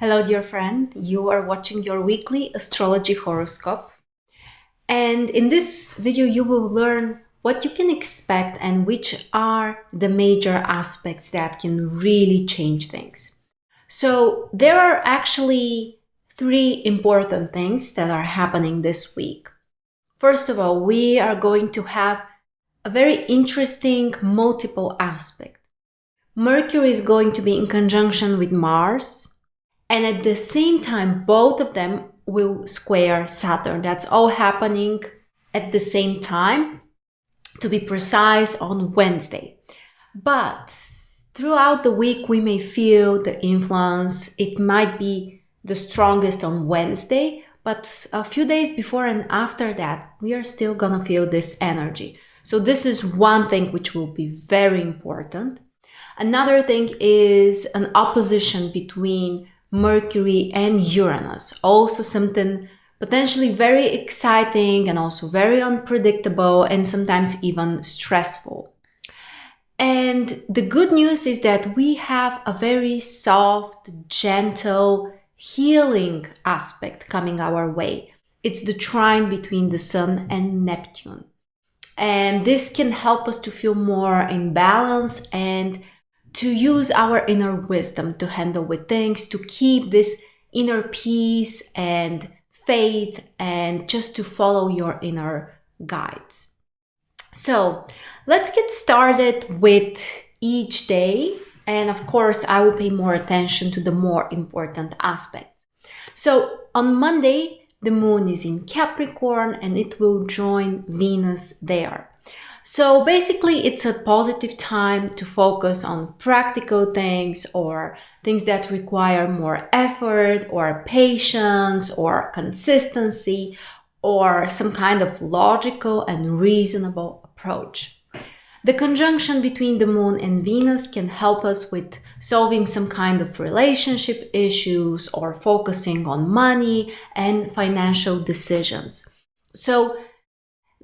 Hello, dear friend. You are watching your weekly astrology horoscope. And in this video, you will learn what you can expect and which are the major aspects that can really change things. So, there are actually three important things that are happening this week. First of all, we are going to have a very interesting multiple aspect. Mercury is going to be in conjunction with Mars. And at the same time, both of them will square Saturn. That's all happening at the same time, to be precise, on Wednesday. But throughout the week, we may feel the influence. It might be the strongest on Wednesday, but a few days before and after that, we are still gonna feel this energy. So this is one thing which will be very important. Another thing is an opposition between Mercury and Uranus, also something potentially very exciting and also very unpredictable and sometimes even stressful. And the good news is that we have a very soft, gentle, healing aspect coming our way. It's the trine between the Sun and Neptune. And this can help us to feel more in balance and to use our inner wisdom to handle with things, to keep this inner peace and faith, and just to follow your inner guides. So let's get started with each day. And of course, I will pay more attention to the more important aspects. So on Monday, the moon is in Capricorn and it will join Venus there. So basically, it's a positive time to focus on practical things or things that require more effort or patience or consistency or some kind of logical and reasonable approach. The conjunction between the moon and Venus can help us with solving some kind of relationship issues or focusing on money and financial decisions. So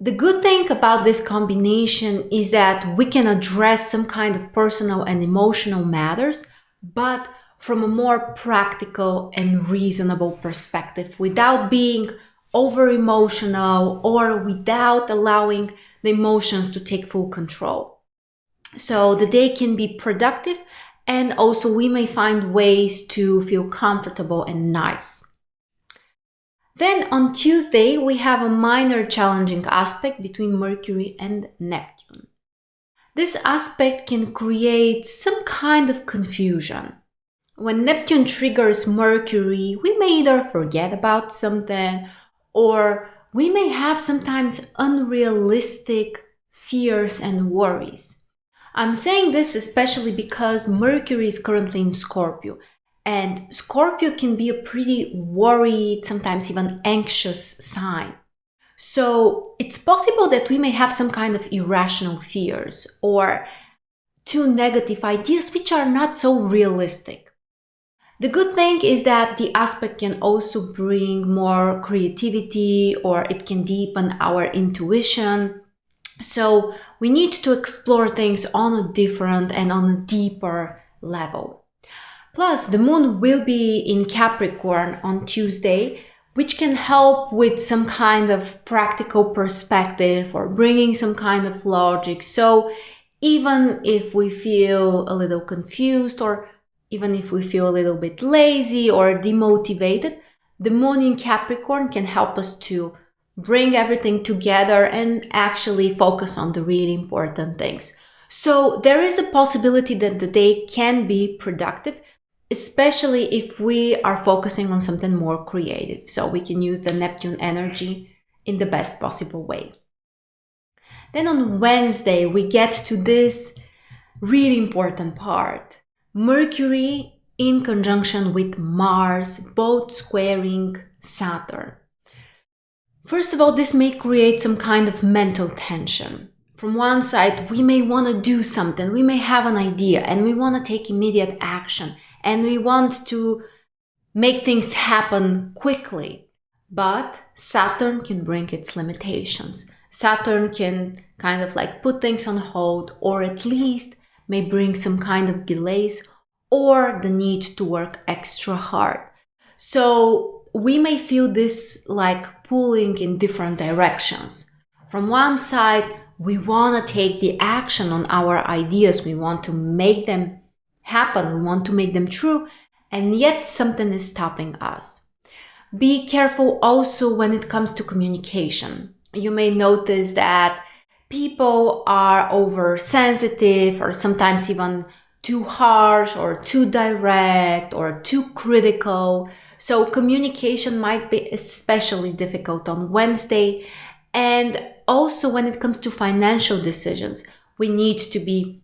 the good thing about this combination is that we can address some kind of personal and emotional matters, but from a more practical and reasonable perspective, without being over emotional or without allowing the emotions to take full control. So the day can be productive, and also we may find ways to feel comfortable and nice. Then on Tuesday, we have a minor challenging aspect between Mercury and Neptune. This aspect can create some kind of confusion. When Neptune triggers Mercury, we may either forget about something or we may have sometimes unrealistic fears and worries. I'm saying this especially because Mercury is currently in Scorpio. And Scorpio can be a pretty worried, sometimes even anxious sign. So it's possible that we may have some kind of irrational fears or too negative ideas which are not so realistic. The good thing is that the aspect can also bring more creativity or it can deepen our intuition. So we need to explore things on a different and on a deeper level. Plus, the moon will be in Capricorn on Tuesday, which can help with some kind of practical perspective or bringing some kind of logic. So even if we feel a little confused or even if we feel a little bit lazy or demotivated, the moon in Capricorn can help us to bring everything together and actually focus on the really important things. So there is a possibility that the day can be productive, especially if we are focusing on something more creative. So we can use the Neptune energy in the best possible way. Then on Wednesday, we get to this really important part. Mercury in conjunction with Mars, both squaring Saturn. First of all, this may create some kind of mental tension. From one side, we may want to do something, we may have an idea, and we want to take immediate action. And we want to make things happen quickly. But Saturn can bring its limitations. Saturn can kind of like put things on hold or at least may bring some kind of delays or the need to work extra hard. So we may feel this like pulling in different directions. From one side, we want to take the action on our ideas. We want to make them happen. We want to make them true. And yet something is stopping us. Be careful also when it comes to communication. You may notice that people are oversensitive or sometimes even too harsh or too direct or too critical. So communication might be especially difficult on Wednesday. And also when it comes to financial decisions, we need to be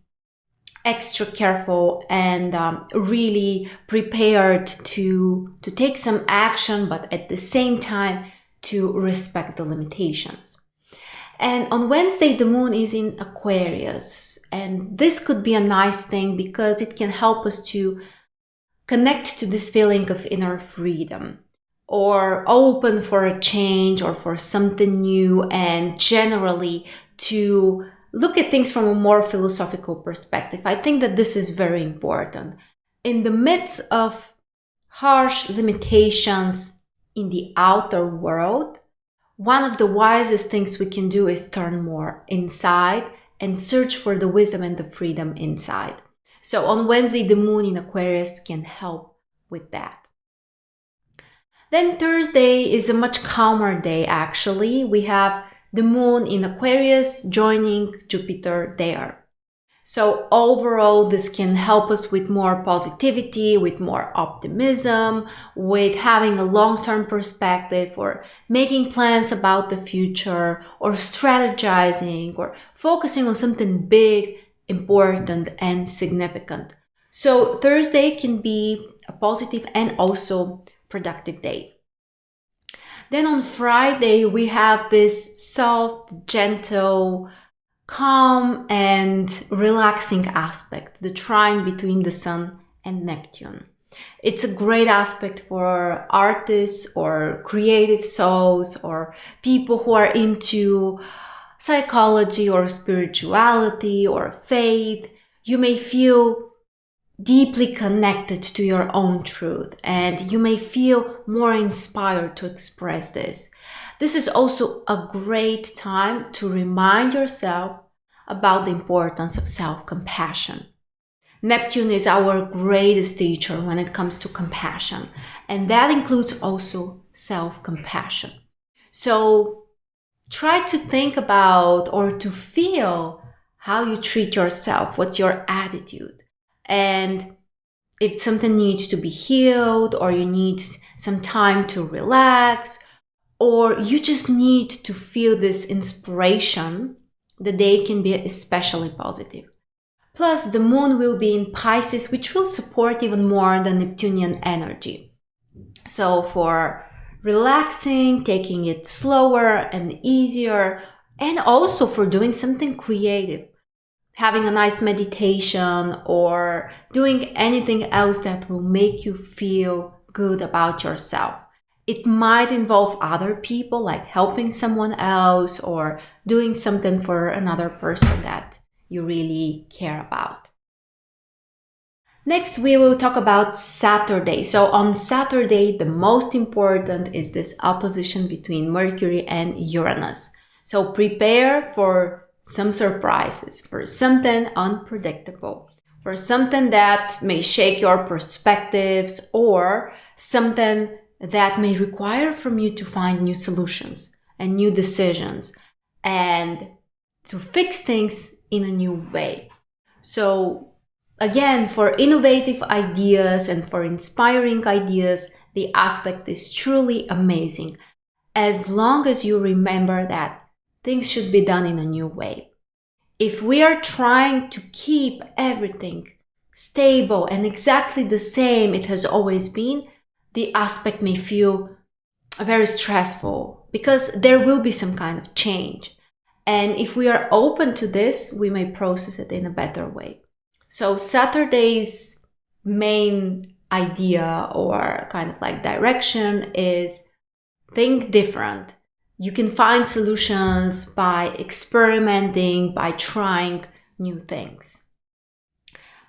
extra careful and really prepared to take some action, but at the same time to respect the limitations. And on Wednesday, the moon is in Aquarius, and this could be a nice thing because it can help us to connect to this feeling of inner freedom, or open for a change or for something new, and generally to look at things from a more philosophical perspective. I think that this is very important. In the midst of harsh limitations in the outer world, one of the wisest things we can do is turn more inside and search for the wisdom and the freedom inside. So on Wednesday, the moon in Aquarius can help with that. Then Thursday is a much calmer day, actually. We have the moon in Aquarius joining Jupiter there. So overall, this can help us with more positivity, with more optimism, with having a long-term perspective, or making plans about the future, or strategizing, or focusing on something big, important, and significant. So Thursday can be a positive and also productive day. Then on Friday, we have this soft, gentle, calm and relaxing aspect, the trine between the Sun and Neptune. It's a great aspect for artists or creative souls or people who are into psychology or spirituality or faith. You may feel deeply connected to your own truth, and you may feel more inspired to express this. This is also a great time to remind yourself about the importance of self-compassion. Neptune is our greatest teacher when it comes to compassion, and that includes also self-compassion. So try to think about or to feel how you treat yourself, what's your attitude. And if something needs to be healed, or you need some time to relax, or you just need to feel this inspiration, the day can be especially positive. Plus, the moon will be in Pisces, which will support even more the Neptunian energy. So for relaxing, taking it slower and easier, and also for doing something creative, having a nice meditation or doing anything else that will make you feel good about yourself. It might involve other people, like helping someone else or doing something for another person that you really care about. Next, we will talk about Saturday. So on Saturday, the most important is this opposition between Mercury and Uranus. So prepare for some surprises, for something unpredictable, for something that may shake your perspectives, or something that may require from you to find new solutions and new decisions and to fix things in a new way. So again, for innovative ideas and for inspiring ideas, the aspect is truly amazing, as long as you remember that things should be done in a new way. If we are trying to keep everything stable and exactly the same it has always been, the aspect may feel very stressful because there will be some kind of change. And if we are open to this, we may process it in a better way. So Saturday's main idea or kind of like direction is think different. You can find solutions by experimenting, by trying new things.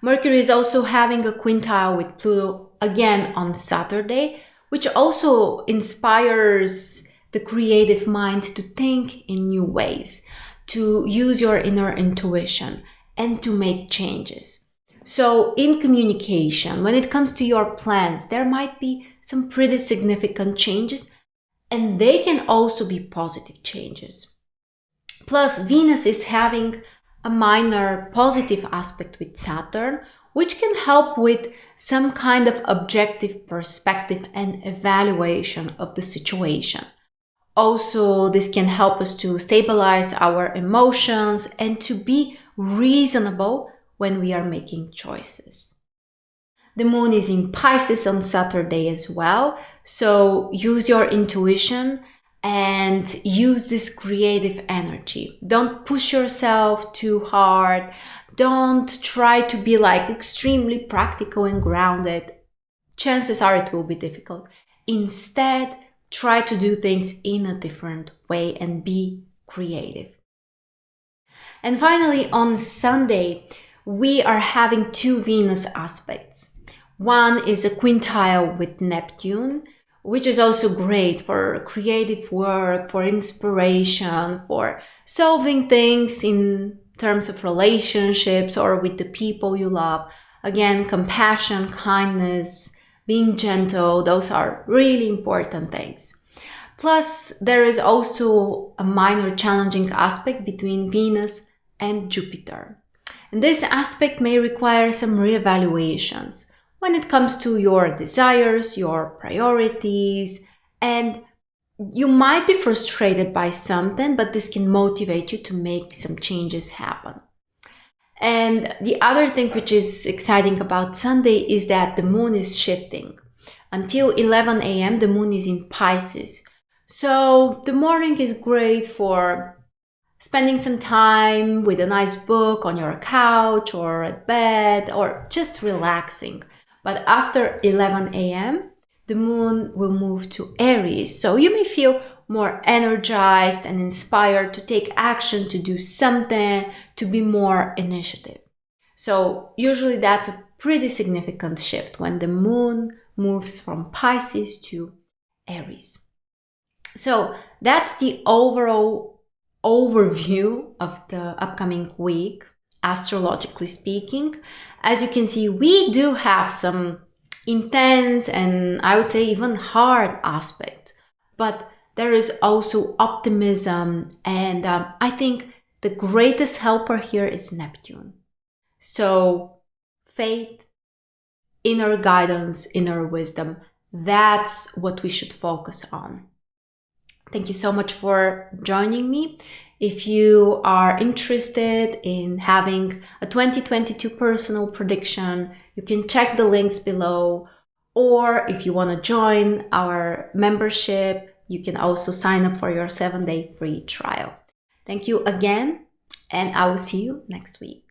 Mercury is also having a quintile with Pluto again on Saturday, which also inspires the creative mind to think in new ways, to use your inner intuition, and to make changes. So in communication, when it comes to your plans, there might be some pretty significant changes, and they can also be positive changes. Plus, Venus is having a minor positive aspect with Saturn, which can help with some kind of objective perspective and evaluation of the situation. Also, this can help us to stabilize our emotions and to be reasonable when we are making choices. The moon is in Pisces on Saturday as well, so use your intuition and use this creative energy. Don't push yourself too hard. Don't try to be like extremely practical and grounded. Chances are it will be difficult. Instead, try to do things in a different way and be creative. And finally, on Sunday, we are having two Venus aspects. One is a quintile with Neptune, which is also great for creative work, for inspiration, for solving things in terms of relationships or with the people you love. Again, compassion, kindness, being gentle, those are really important things. Plus, there is also a minor challenging aspect between Venus and Jupiter. And this aspect may require some reevaluations when it comes to your desires, your priorities, and you might be frustrated by something, but this can motivate you to make some changes happen. And the other thing which is exciting about Sunday is that the moon is shifting. Until 11 a.m., the moon is in Pisces. So the morning is great for spending some time with a nice book on your couch or at bed or just relaxing. But after 11 a.m., the moon will move to Aries. So you may feel more energized and inspired to take action, to do something, to be more initiative. So usually that's a pretty significant shift when the moon moves from Pisces to Aries. So that's the overall overview of the upcoming week, astrologically speaking. As you can see, we do have some intense and I would say even hard aspects, but there is also optimism, and I think the greatest helper here is Neptune. So faith, inner guidance, inner wisdom, that's what we should focus on. Thank you so much for joining me. If you are interested in having a 2022 personal prediction, you can check the links below. Or if you want to join our membership, you can also sign up for your 7-day free trial. Thank you again, and I will see you next week.